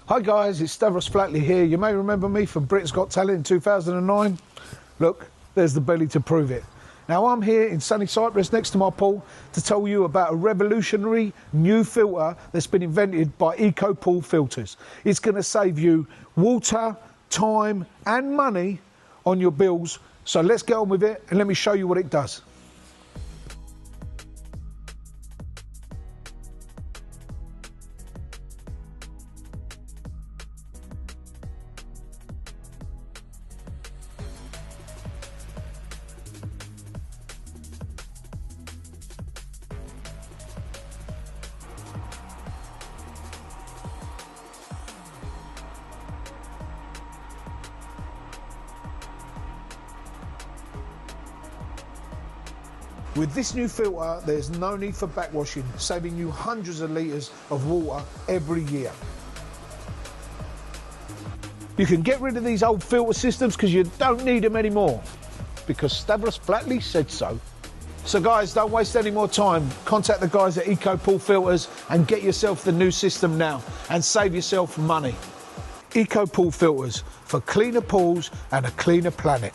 Hi guys, it's Stavros Flatley here. You may remember me from Britain's Got Talent in 2009. Look, there's the belly to prove it. Now I'm here in sunny Cyprus next to my pool to tell you about a revolutionary new filter that's been invented by EcoPool Filters. It's going to save you water, time and money on your bills. So let's get on with it and let me show you what it does. With this new filter, there's no need for backwashing, saving you hundreds of litres of water every year. You can get rid of these old filter systems because you don't need them anymore, because Stavros Flatley said so. So guys, don't waste any more time. Contact the guys at EcoPool Filters and get yourself the new system now and save yourself money. EcoPool Filters, for cleaner pools and a cleaner planet.